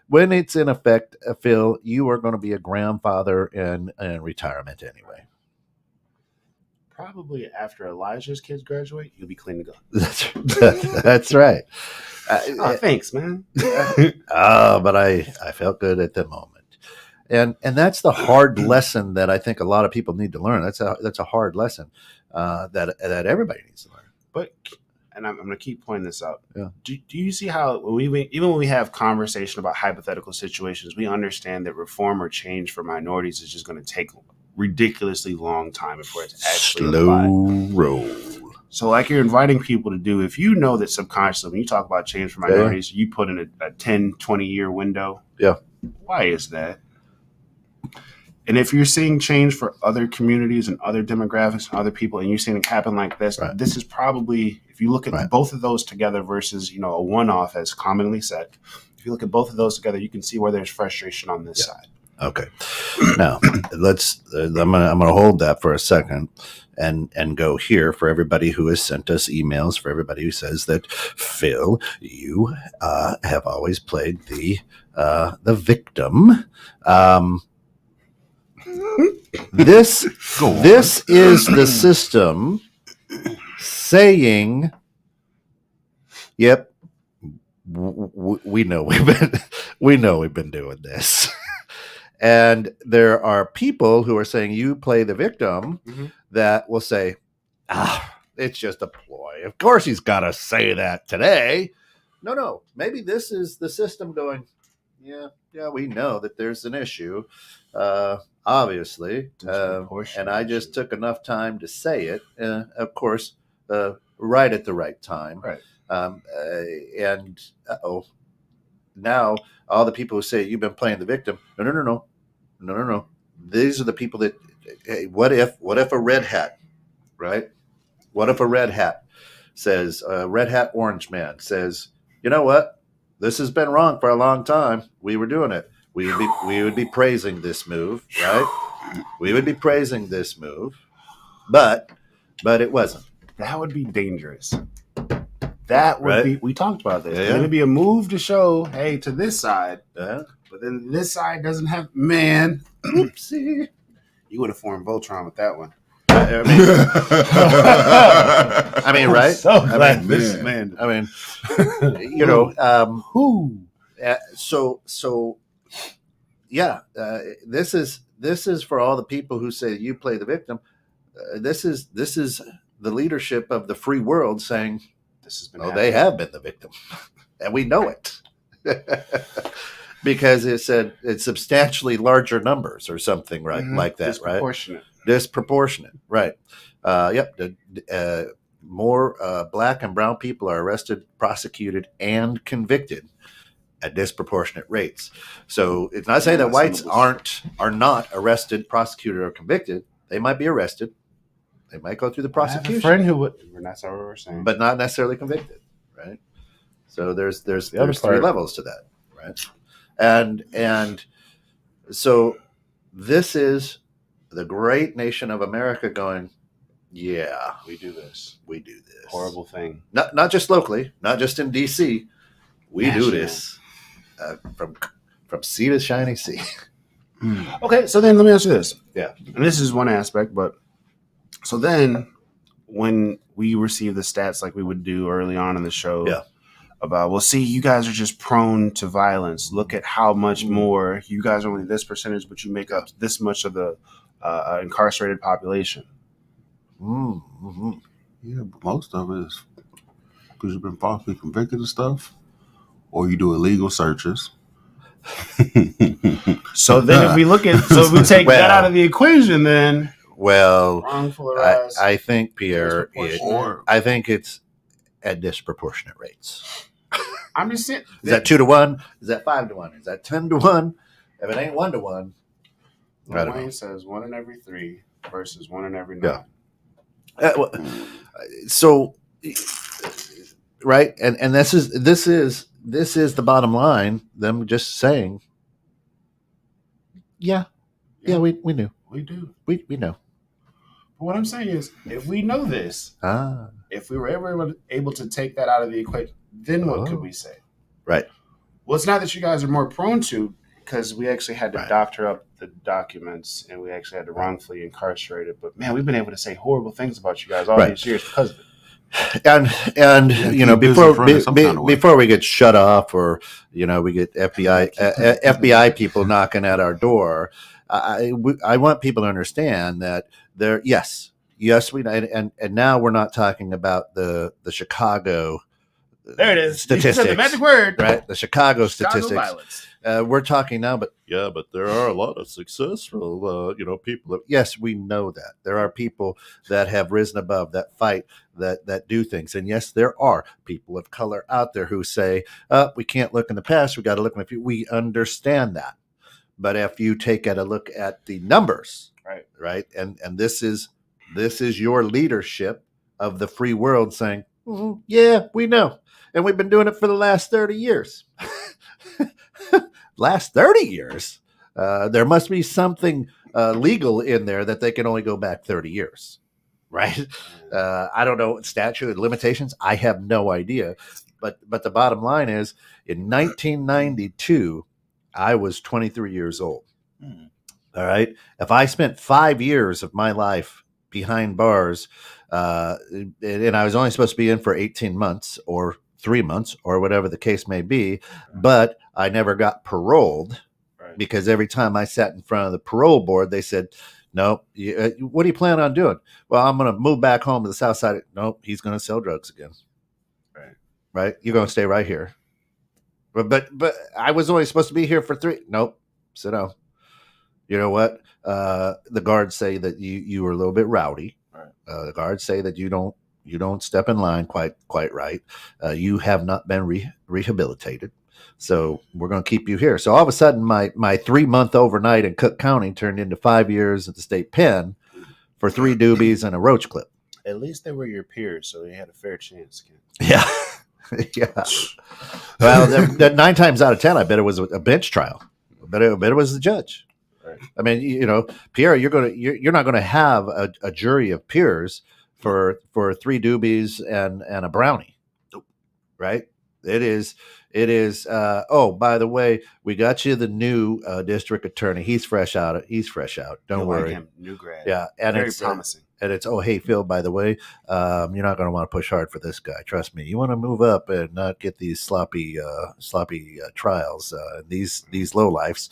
when it's in effect, Phil, you are going to be a grandfather in retirement anyway. Probably after Elijah's kids graduate, you'll be clean to go. That's right. Thanks, man. But I felt good at the moment. And that's the hard lesson that I think a lot of people need to learn. That's a hard lesson that everybody needs to learn. But, and I'm going to keep pointing this out. Yeah. Do you see how even when we have conversation about hypothetical situations, we understand that reform or change for minorities is just going to take ridiculously long time before it's actually slow roll. So like you're inviting people to do, if you know that subconsciously when you talk about change for minorities, you put in a 10, 20 year window. Yeah. Why is that? And if you're seeing change for other communities and other demographics and other people, and you're seeing it happen like this, this is probably, if you look at both of those together versus, a one-off as commonly said, if you look at both of those together, you can see where there's frustration on this side. Okay. Now I'm gonna hold that for a second and go here for everybody who has sent us emails, for everybody who says that, Phil, you have always played the victim. This is the system saying, yep, we know we've been doing this. And there are people who are saying you play the victim that will say, it's just a ploy. Of course he's got to say that today. No. Maybe this is the system going, yeah, we know that there's an issue, obviously. And I just took enough time to say it, of course, right at the right time. Right. And now all the people who say you've been playing the victim, no. These are the people that, hey, what if a red hat, right? What if a red hat says, red hat orange man says, you know what? This has been wrong for a long time. We were doing it. We would be praising this move, right? We would be praising this move, but it wasn't. That would be dangerous. That would be. We talked about this. Yeah. It would be a move to show, hey, to this side, Yeah. but then this side doesn't have. Man, Oopsie. You would have formed Voltron with that one. I mean, right? So glad this man. I mean, this is for all the people who say you play the victim. This is the leadership of the free world saying, This has been. they have been the victim, and we know it. Because it said it's substantially larger numbers or something, right? Like that, Disproportionate, right? More black and brown people are arrested, prosecuted, and convicted at disproportionate rates. So it's not saying that whites are not arrested, prosecuted, or convicted. They might be arrested. They might go through the prosecution. I have a friend who would. That's not what we're saying, but not necessarily convicted, right? So there's three levels to that, right? And so this is the great nation of America going, yeah, we do this horrible thing. Not just locally, not just in DC. We do this from sea to shining sea. Okay, so then let me ask you this. Yeah, and this is one aspect, but so then when we receive the stats like we would do early on in the show, about, well, see, you guys are just prone to violence. Look at how much more you guys are only this percentage, but you make up this much of the incarcerated population. Mm-hmm. Yeah, but most of it is because you've been falsely convicted of stuff, or you do illegal searches. So then, if we take that out of the equation, then wrongful arrest. I think, Pierre, disproportionate. I think it's at disproportionate rates. I'm just saying. Is that 2 to 1? Is that 5 to 1? Is that 10 to 1? If it ain't 1 to 1, I don't know. Wayne says 1 in every 3 versus 1 in every 9. So, right, and this is the bottom line. Them just saying, yeah, we knew, We do. we know. But what I'm saying is, if we know this, if we were ever able to take that out of the equation, then what could we say? Right. Well, it's not that you guys are more prone to, because we actually had to doctor up the documents and we actually had to wrongfully incarcerate it. But man, we've been able to say horrible things about you guys all these years because of it. And you know, before we get shut off, or you know, we get FBI people knocking at our door, I want people to understand that there, yes, we and now we're not talking about the Chicago. There it is. Statistics. You said the magic word. Right. The Chicago statistics. Violence. We're talking now, but there are a lot of successful, people. Yes, we know that there are people that have risen above, that fight, that do things. And yes, there are people of color out there who say, we can't look in the past. We got to look in the future. We understand that. But if you take a look at the numbers, right. And this is your leadership of the free world saying, yeah, we know. And we've been doing it for the last 30 years. Last 30 years? There must be something legal in there that they can only go back 30 years, right? I don't know, statute of limitations. I have no idea. But the bottom line is, in 1992, I was 23 years old. All right. If I spent 5 years of my life behind bars, and I was only supposed to be in for 18 months or 3 months or whatever the case may be, but I never got paroled because every time I sat in front of the parole board, they said, no, what do you plan on doing? Well, I'm going to move back home to the South Side. Nope, he's going to sell drugs again. Right. You're going to stay right here. But I was only supposed to be here for 3. Nope. Sit down. You know what? The guards say that you were a little bit rowdy. The guards say that you don't step in line quite right. You have not been rehabilitated. So we're going to keep you here. So all of a sudden, my 3-month overnight in Cook County turned into 5 years at the state pen for 3 doobies and a roach clip. At least they were your peers, so they had a fair chance. Yeah. Yeah. Well, 9 times out of 10, I bet it was a bench trial. I bet it was the judge. Right. I mean, Pierre, you're not going to have a jury of peers for 3 doobies and a brownie. Nope. Right? It is. By the way, we got you the new district attorney. He's fresh out. Don't worry. Like him. New grad. Yeah, and very it's promising. And it's, hey, Phil, by the way, you're not going to want to push hard for this guy. Trust me. You want to move up and not get these sloppy trials, these low lifes.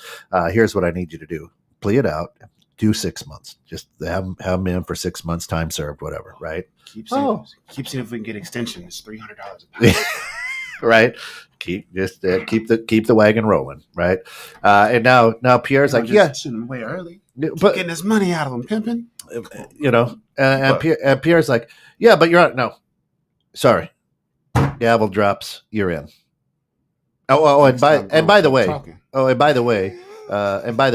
Here's what I need you to do. Plea it out. Do 6 months. Just have them in for 6 months, time served, whatever, right? Keep seeing if we can get extension. It's $300 a pound. Right. Keep the wagon rolling, right? And now Pierre's like, shouldn't wait early. But getting his money out of him, pimping. And Pierre's like, yeah, but you're not. No, sorry. Gavel drops. You're in. And by the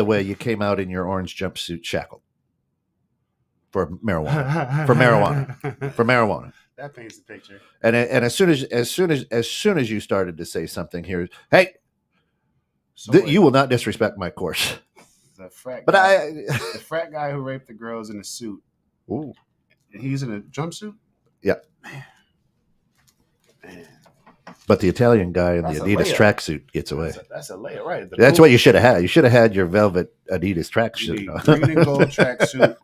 way, you came out in your orange jumpsuit shackled for marijuana. That paints the picture. And as soon as you started to say something here, hey, you will not disrespect my course. The frat but guy, the frat guy who raped the girls in a suit. Ooh. He's in a jumpsuit? Yeah. Man. But the Italian guy in the Adidas tracksuit gets away. That's a layup, right? That's what you should have had. You should have had your velvet Adidas tracksuit. Green and gold tracksuit,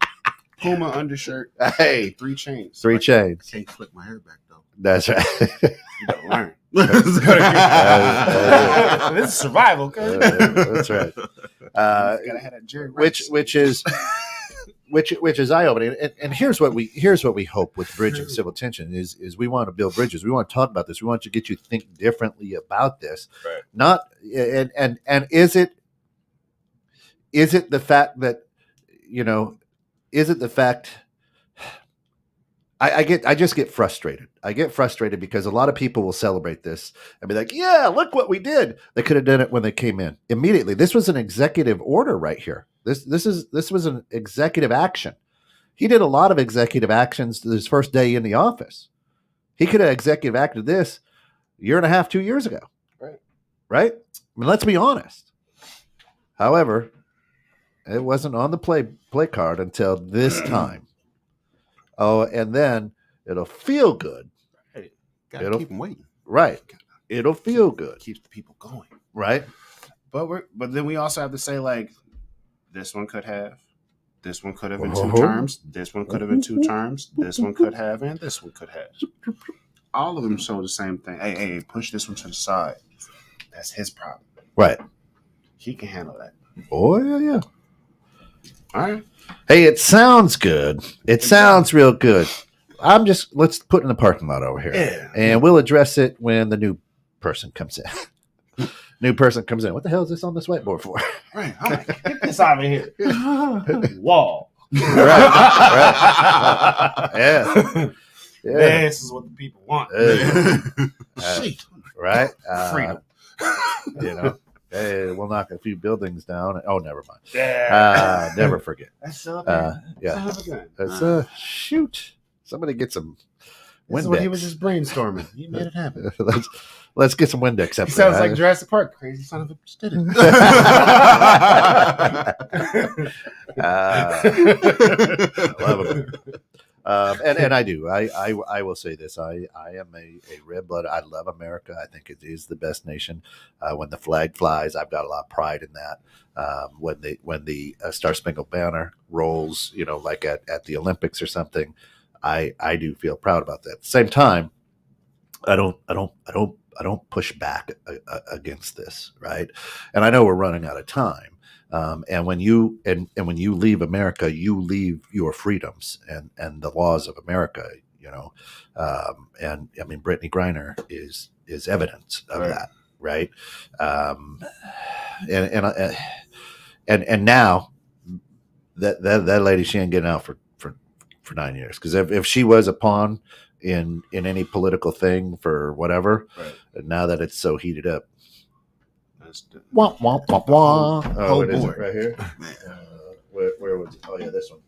Puma undershirt. Hey. 3 chains. 3 chains. I can't flip my hair back, though. That's right. You gotta learn. This is survival, okay? That's right. Gotta have that Jerry which is which is eye opening. And here's what we hope with bridging civil tension is we want to build bridges. We want to talk about this. We want to get you to think differently about this. Right. Not and is it the fact that is it the fact? I just get frustrated. I get frustrated because a lot of people will celebrate this and be like, "Yeah, look what we did." They could have done it when they came in immediately. This was an executive order right here. This was an executive action. He did a lot of executive actions his first day in the office. He could have executive acted this a year and a half, 2 years ago. Right? I mean, let's be honest. However, it wasn't on the play card until this time. Oh, and then it'll feel good. Hey, gotta keep them waiting. Right. It'll feel good. Keeps the people going. Right. But then we also have to say, like, this one could have. This one could have in 2 terms. This one could have in 2 terms. This one could have, and this one could have. All of them show the same thing. Hey, push this one to the side. That's his problem. Right. He can handle that. Oh, yeah. All right. Hey, it sounds good. It sounds real good. Let's put in the parking lot over here. Yeah. And we'll address it when the new person comes in. New person comes in. What the hell is this on this whiteboard for? Right. All right. Get this out of here. Wall. Right. Yeah. This is what the people want. Shit. Right. Freedom. Hey, we'll knock a few buildings down. Oh, never mind. Yeah. Never forget. That's so Yeah. good. Let's shoot. Somebody get some This is Windex. what he was just brainstorming. He made it happen. let's get some Windex up He there. sounds like Jurassic Park. Crazy son of a bitch did it. I love him. And I do. I will say this. I am a red blood. I love America. I think it is the best nation. When the flag flies, I've got a lot of pride in that. When the Star Spangled Banner rolls, like at the Olympics or something, I do feel proud about that. At the same time, I don't push back against this, right? And I know we're running out of time. And when you leave America, you leave your freedoms and the laws of America, and I mean, Brittany Griner is evidence of that. Right. And now that lady, she ain't getting out for 9 years. Because if she was a pawn in any political thing for whatever, now that it's so heated up, wah, wah, wah, wah. Oh, it is boy. right here. Where was it? Oh yeah, this one.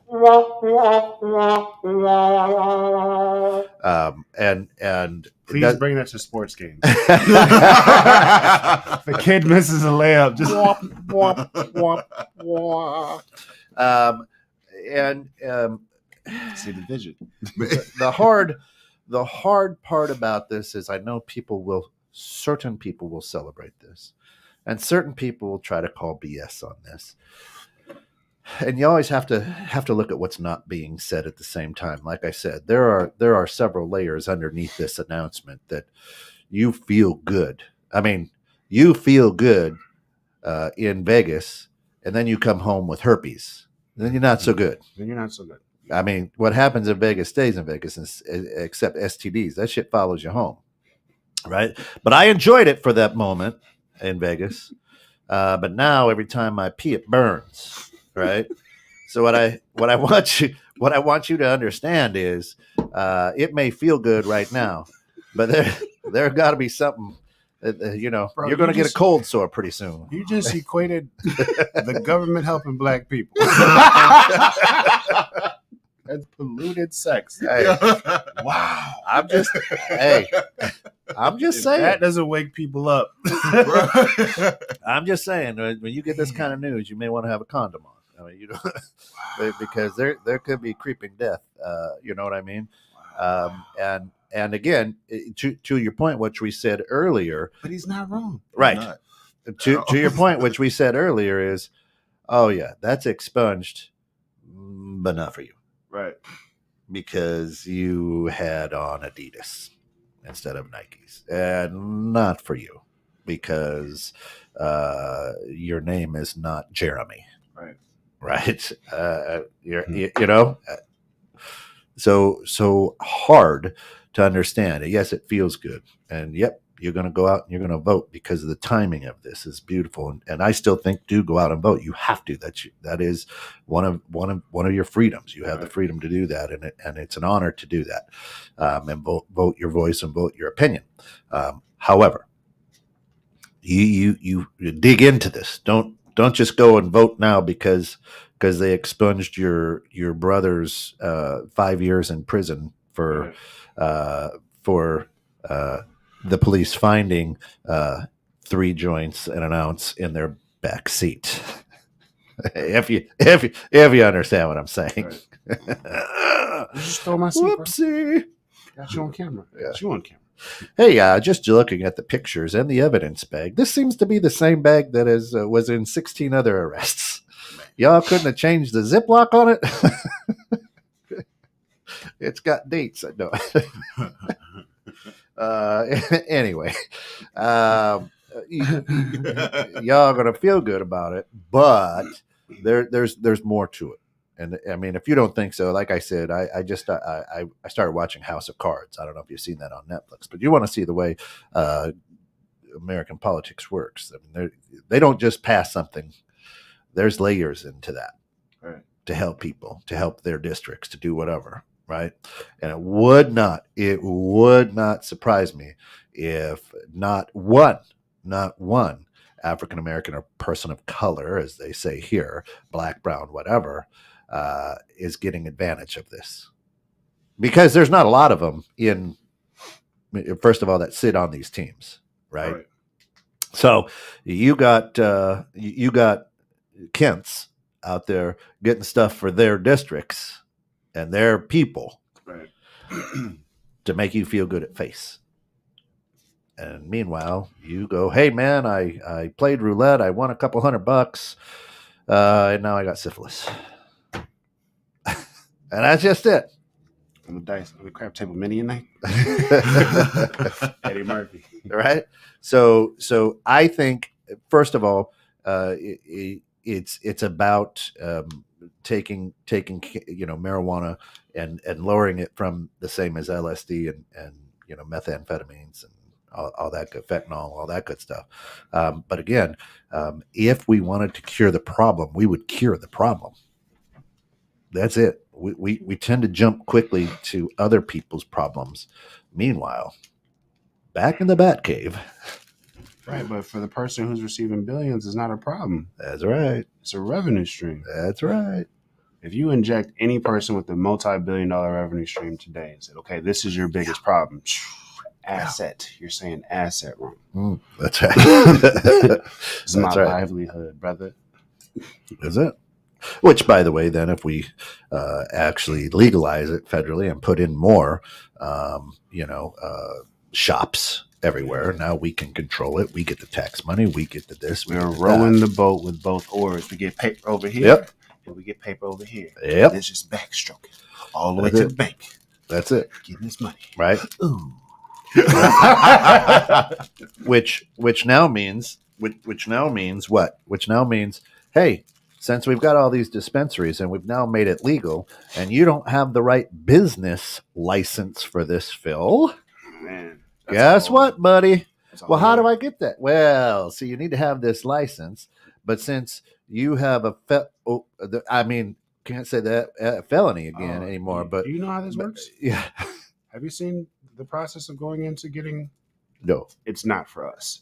And Please bring that to sports games. If a kid misses a layup, just see the vision. The hard part about this is I know certain people will celebrate this, and certain people will try to call BS on this. And you always have to look at what's not being said at the same time. Like I said, there are several layers underneath this announcement that you feel good. I mean, you feel good in Vegas, and then you come home with herpes. Then you're not so good. I mean, what happens in Vegas stays in Vegas, except STDs. That shit follows you home, right? But I enjoyed it for that moment in Vegas. But now every time I pee, it burns. Right. So what I want you to understand is it may feel good right now, but there got to be something that, Bro, you're going to get a cold sore pretty soon. You just equated the government helping black people. That's polluted sex. Hey, Wow. I'm just saying. That doesn't wake people up. I'm just saying, when you get this kind of news, you may want to have a condom on. I mean, because there could be creeping death. You know what I mean? And again, to your point, which we said earlier, But he's not wrong. right? To your point, which we said earlier, is, oh yeah, that's expunged, but not for you, Right. because you had on Adidas instead of Nikes, and not for you because your name is not Jeremy. Right. right? You know, so hard to understand. Yes, it feels good, and yep, you're going to go out and you're going to vote because the timing of this is beautiful, and I still think do go out and vote. You have to. That is one of your freedoms. You have the freedom to do that, and it's an honor to do that, and vote your voice and vote your opinion. However, you dig into this. Don't just go and vote now because they expunged your brother's 5 years in prison for the police finding 3 joints and an ounce in their back seat. if you understand what I'm saying. Right. Just stole my seat, Whoopsie. Bro. Got you on camera. Got you on camera. Hey, just looking at the pictures and the evidence bag, this seems to be the same bag that was in 16 other arrests. Y'all couldn't have changed the Ziploc on it? It's got dates. I know. Anyway, y'all are going to feel good about it, but there's more to it. And I mean, if you don't think so, like I said, I started watching House of Cards. I don't know if you've seen that on Netflix, but you want to see the way American politics works. I mean, they don't just pass something. There's layers into that, right, to help people, to help their districts, to do whatever, right? And it would not surprise me if not one African American or person of color, as they say here, black, brown, whatever, is getting advantage of this, because there's not a lot of them in, first of all, that sit on these teams, right? So you got Kents out there getting stuff for their districts and their people, right, to make you feel good at face. And meanwhile, you go, hey man, I played roulette, I won a couple $100, and now I got syphilis. And that's just it. On the crap table many a night. Eddie Murphy. Right? So I think, first of all, it's about taking marijuana and lowering it from the same as LSD and methamphetamines and all that good, fentanyl, all that good stuff. But again, if we wanted to cure the problem, we would cure the problem. That's it. We tend to jump quickly to other people's problems. Meanwhile, back in the Batcave. Right, but for the person who's receiving billions, it's not a problem. That's right. It's a revenue stream. That's right. If you inject any person with a multi-billion-dollar revenue stream today and said, okay, this is your biggest problem. Asset. You're saying asset wrong. That's right. It's my livelihood, brother. Is it? Which, by the way, then if we actually legalize it federally and put in more, shops everywhere, now we can control it. We get the tax money. We get the this. We're rowing the boat with both oars. We get paper over here. Yep. And we get paper over here. Yep. And it's just backstroking all the way to the bank. That's it. Getting this money. Right. Ooh. which now means what? Which now means, hey, since we've got all these dispensaries and we've now made it legal, and you don't have the right business license for this, Phil. Man, guess what, buddy? Well, how do I get that? Well, see, you need to have this license, but since you have can't say that felony again anymore. But do you know how this works? Yeah. Have you seen the process of going into getting? No, it's not for us.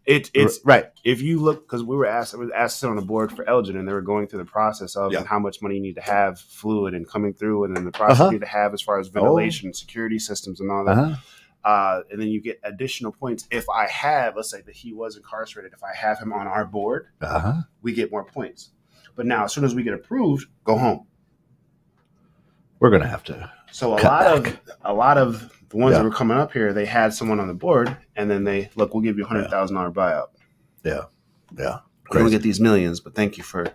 It's right. If you look, because I was asked to sit on the board for Elgin, and they were going through the process of and how much money you need to have fluid and coming through, and then the process you need to have as far as ventilation, security systems, and all that. And then you get additional points. If I have, let's say that he was incarcerated, if I have him on our board, we get more points. But now, as soon as we get approved, go home. We're gonna have to. So a lot of the ones that were coming up here, they had someone on the board, and then we'll give you $100,000 buyout. Yeah. We're gonna get these millions, but thank you for.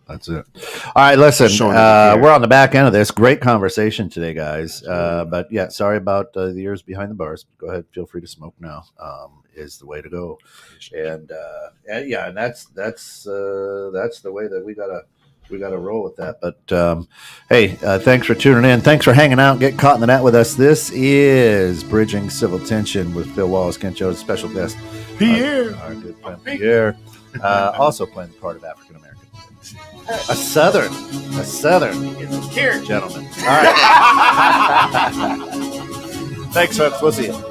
That's it. All right, listen, we're on the back end of this. Great conversation today, guys. But yeah, sorry about the years behind the bars. Go ahead, feel free to smoke now. Is the way to go. And that's the way that we gotta we got to roll with that. But hey, thanks for tuning in. Thanks for hanging out and getting caught in the net with us. This is Bridging Civil Tension with Phil Wallace, Kent Jones, special guest Pierre. our good friend Pierre, also playing the part of African American. A southern gentleman. All right. Thanks, folks. We'll see you.